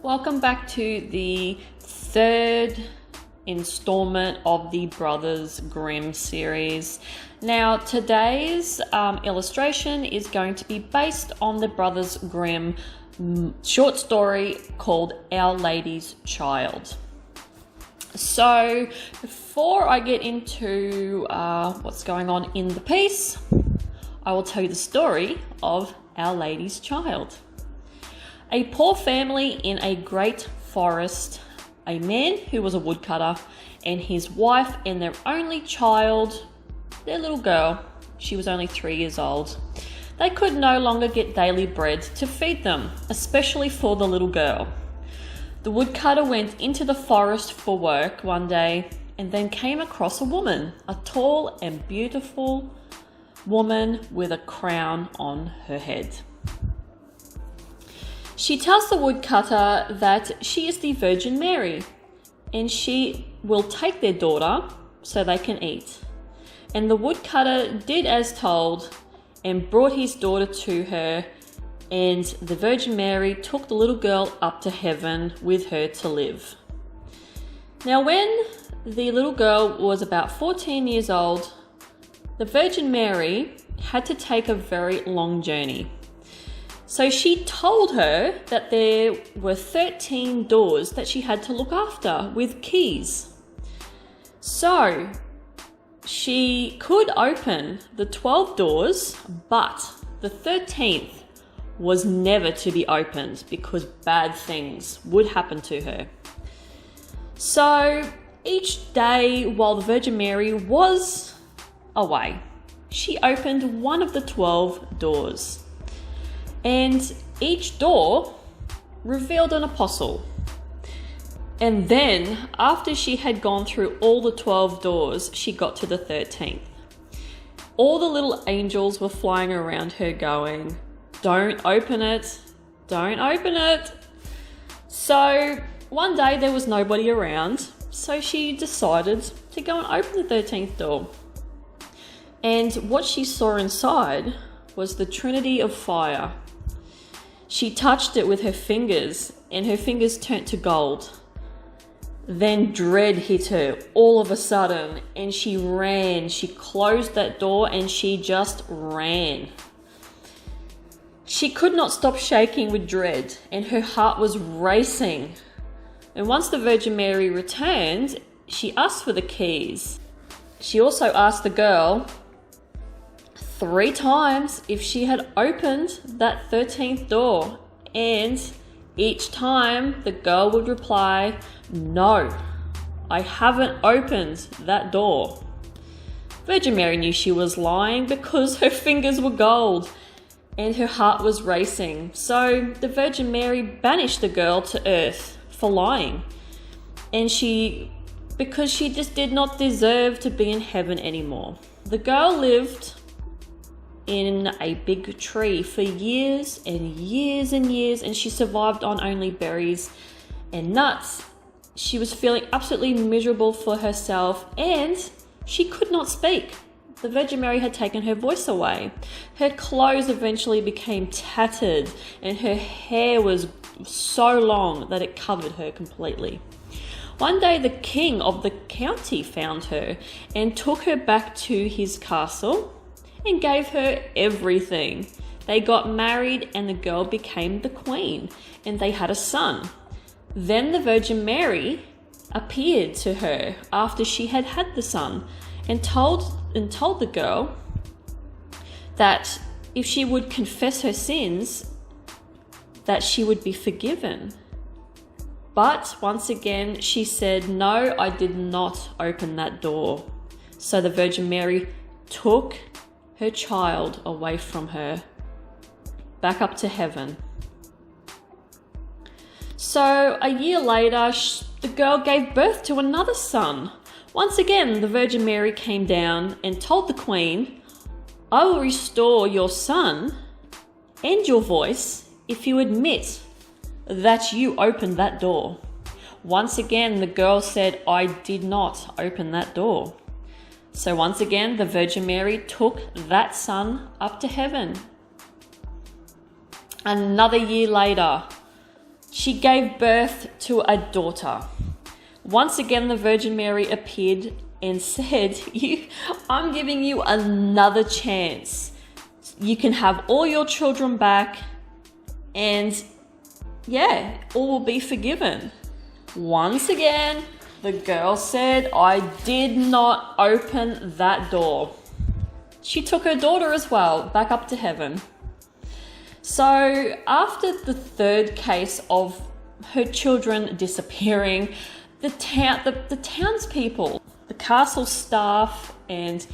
Welcome back to the third installment of the Brothers Grimm series. Now today's illustration is going to be based on the Brothers Grimm short story called Our Lady's Child. So before I get into what's going on in the piece, I will tell you the story of Our Lady's Child. A poor family in a great forest, a man who was a woodcutter, and his wife and their only child, their little girl. She was only 3 years old. They could no longer get daily bread to feed them, especially for the little girl. The woodcutter went into the forest for work one day and then came across a woman, a tall and beautiful woman with a crown on her head. She tells the woodcutter that she is the Virgin Mary and she will take their daughter so they can eat. And the woodcutter did as told and brought his daughter to her, and the Virgin Mary took the little girl up to heaven with her to live. Now when the little girl was about 14 years old, the Virgin Mary had to take a very long journey. So she told her that there were 13 doors that she had to look after with keys. So she could open the 12 doors, but the 13th was never to be opened because bad things would happen to her. So each day while the Virgin Mary was away, she opened one of the 12 doors. And each door revealed an apostle. And then, after she had gone through all the 12 doors, she got to the 13th. All the little angels were flying around her going, "Don't open it, don't open it." So one day there was nobody around, so she decided to go and open the 13th door. And what she saw inside was the Trinity of fire. She touched it with her fingers, and her fingers turned to gold. Then dread hit her all of a sudden, and she ran. She closed that door and she just ran. She could not stop shaking with dread, and her heart was racing. And once the Virgin Mary returned, she asked for the keys. She also asked the girl 3 times if she had opened that 13th door, and each time the girl would reply, "No, I haven't opened that door." Virgin Mary knew she was lying because her fingers were gold and her heart was racing. So the Virgin Mary banished the girl to earth for lying, and because she just did not deserve to be in heaven anymore. The girl lived in a big tree for years and years and years, and she survived on only berries and nuts. She was feeling absolutely miserable for herself, and she could not speak. The Virgin Mary had taken her voice away. Her clothes eventually became tattered, and her hair was so long that it covered her completely. One day the king of the county found her and took her back to his castle and gave her everything. They got married and the girl became the queen, and they had a son. Then the Virgin Mary appeared to her after she had had the son and told the girl that if she would confess her sins, that she would be forgiven. But once again she said, "No, I did not open that door." So the Virgin Mary took her child away from her, back up to heaven. So a year later, the girl gave birth to another son. Once again, the Virgin Mary came down and told the queen, "I will restore your son and your voice if you admit that you opened that door." Once again, the girl said, "I did not open that door." So once again, the Virgin Mary took that son up to heaven. Another year later, she gave birth to a daughter. Once again, the Virgin Mary appeared and said, I'm giving you another chance. You can have all your children back, and yeah, all will be forgiven. Once again, the girl said, I did not open that door. She took her daughter as well, back up to heaven. So after the third case of her children disappearing, the townspeople, the castle staff, and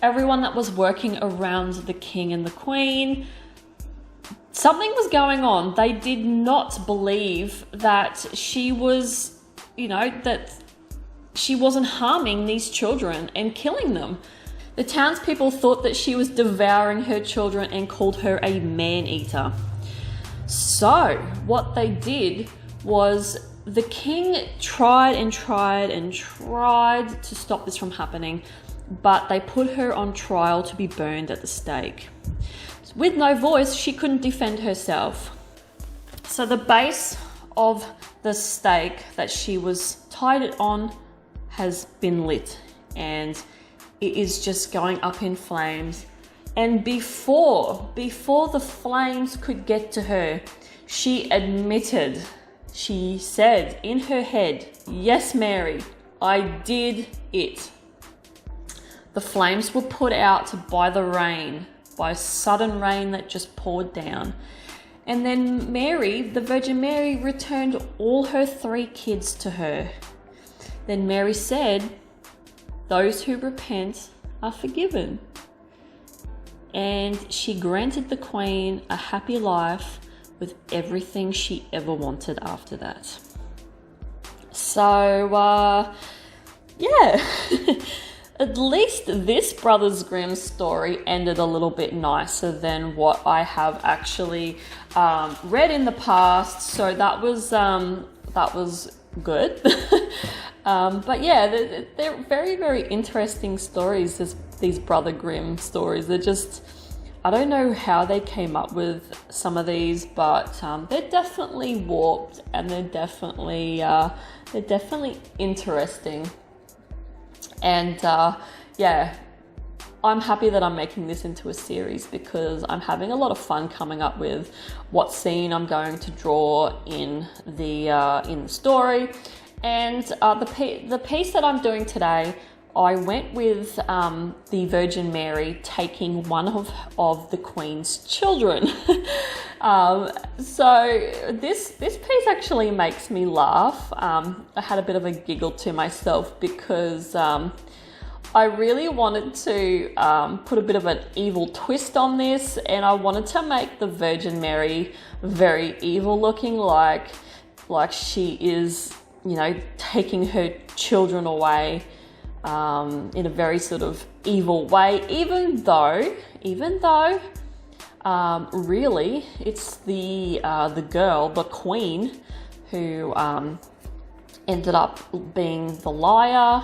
everyone that was working around the king and the queen, something was going on. They did not believe that she was, that she wasn't harming these children and killing them. The townspeople thought that she was devouring her children and called her a man-eater. So what they did was the king tried to stop this from happening, but they put her on trial to be burned at the stake. With no voice, she couldn't defend herself. So the base of the stake that she was tied on has been lit, and it is just going up in flames. And before the flames could get to her, she admitted, she said in her head, yes, Mary, I did it. The flames were put out by the rain, by sudden rain that just poured down. And then Mary, the Virgin Mary, returned all her 3 kids to her. Then Mary said, those who repent are forgiven. And she granted the Queen a happy life with everything she ever wanted after that. So, yeah. At least this Brothers Grimm story ended a little bit nicer than what I have actually read in the past. So that was good. But yeah, they're very, very interesting stories, these Brother Grimm stories. They're just, I don't know how they came up with some of these, but they're definitely warped, and they're definitely interesting. And yeah, I'm happy that I'm making this into a series because I'm having a lot of fun coming up with what scene I'm going to draw in the story. And the piece that I'm doing today, I went with the Virgin Mary taking one of the Queen's children. So this piece actually makes me laugh. I had a bit of a giggle to myself because I really wanted to put a bit of an evil twist on this, and I wanted to make the Virgin Mary very evil looking, like she is, taking her children away in a very sort of evil way, even though really it's the girl, the Queen, who ended up being the liar,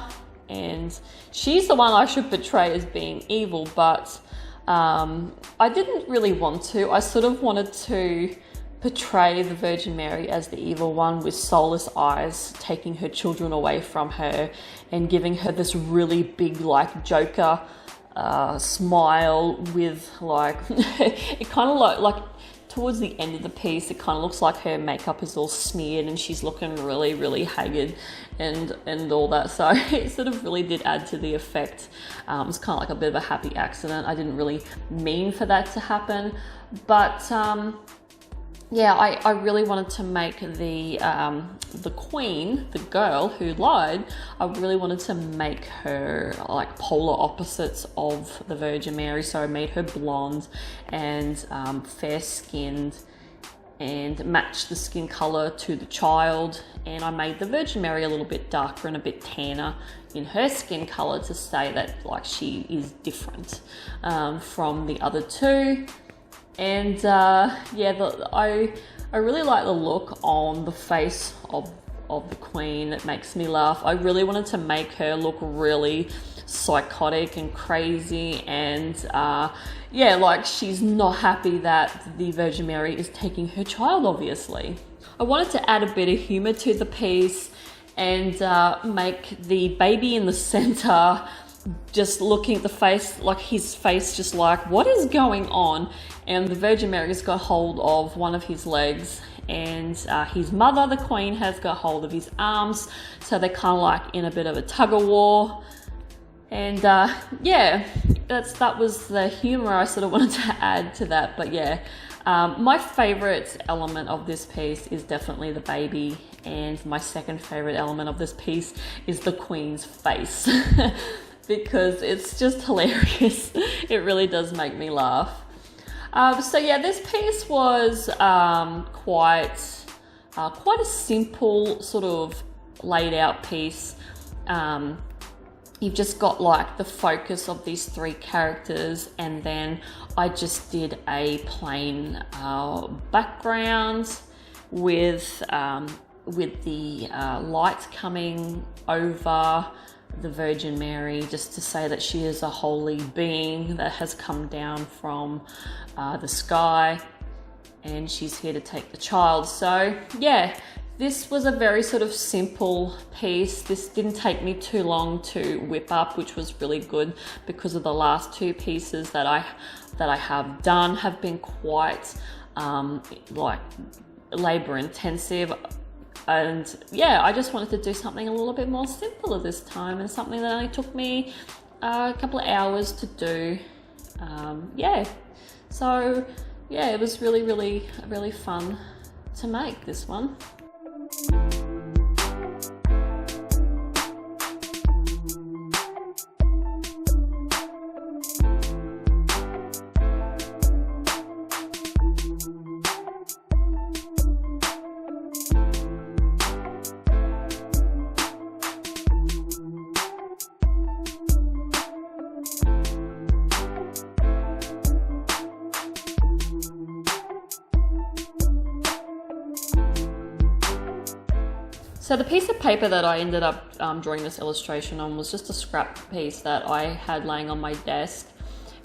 and she's the one I should portray as being evil, but I didn't really want to. I sort of wanted to portray the Virgin Mary as the evil one with soulless eyes, taking her children away from her and giving her this really big, like, Joker smile with, like, it kind of like towards the end of the piece, it kind of looks like her makeup is all smeared and she's looking really, really haggard and all that. So it sort of really did add to the effect. It was kind of like a bit of a happy accident. I didn't really mean for that to happen, but yeah, I really wanted to make the Queen, the girl who lied, I really wanted to make her like polar opposites of the Virgin Mary. So I made her blonde and fair-skinned and matched the skin color to the child. And I made the Virgin Mary a little bit darker and a bit tanner in her skin color to say that, like, she is different from the other two. And yeah, I really like the look on the face of the Queen. It makes me laugh. I really wanted to make her look really psychotic and crazy, and yeah, like she's not happy that the Virgin Mary is taking her child, obviously. I wanted to add a bit of humor to the piece and make the baby in the center just looking at the face, like his face just like, what is going on? And the Virgin Mary's got hold of one of his legs, and his mother, the Queen, has got hold of his arms, so they're kind of like in a bit of a tug of war. And yeah, that was the humor I sort of wanted to add to that. But yeah, my favorite element of this piece is definitely the baby, and my second favorite element of this piece is the Queen's face. Because it's just hilarious. It really does make me laugh. So yeah, this piece was quite a simple sort of laid out piece. You've just got like the focus of these three characters, and then I just did a plain background with the light coming over the Virgin Mary, just to say that she is a holy being that has come down from the sky, and she's here to take the child. So yeah, this was a very sort of simple piece. This didn't take me too long to whip up, which was really good, because of the last two pieces that I have done have been quite like labor intensive. And yeah, I just wanted to do something a little bit more simple this time, and something that only took me a couple of hours to do. Yeah, so yeah, it was really fun to make this one. So the piece of paper that I ended up drawing this illustration on was just a scrap piece that I had laying on my desk,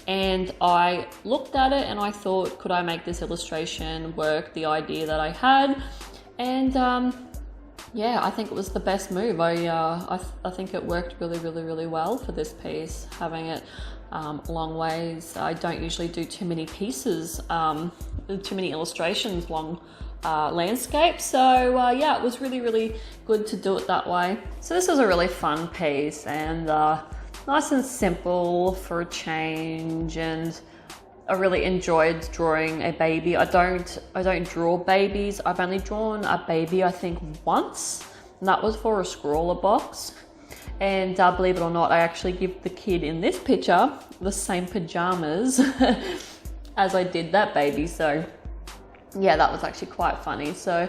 and I looked at it and I thought, could I make this illustration work, the idea that I had? And yeah, I think it was the best move. I think it worked really well for this piece, having it long ways. I don't usually do too many pieces, too many illustrations long landscape, so yeah, it was really good to do it that way. So this was a really fun piece, and nice and simple for a change, and I really enjoyed drawing a baby. I don't draw babies. I've only drawn a baby I think once, and that was for a scrawler box. And believe it or not, I actually give the kid in this picture the same pajamas as I did that baby. So yeah, that was actually quite funny. So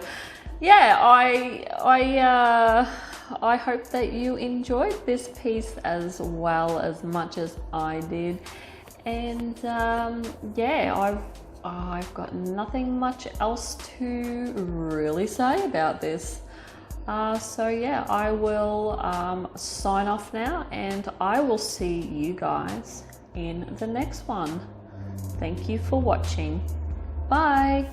yeah, I hope that you enjoyed this piece as well as much as I did. And yeah, I've got nothing much else to really say about this. So yeah, I will sign off now, and I will see you guys in the next one. Thank you for watching. Bye.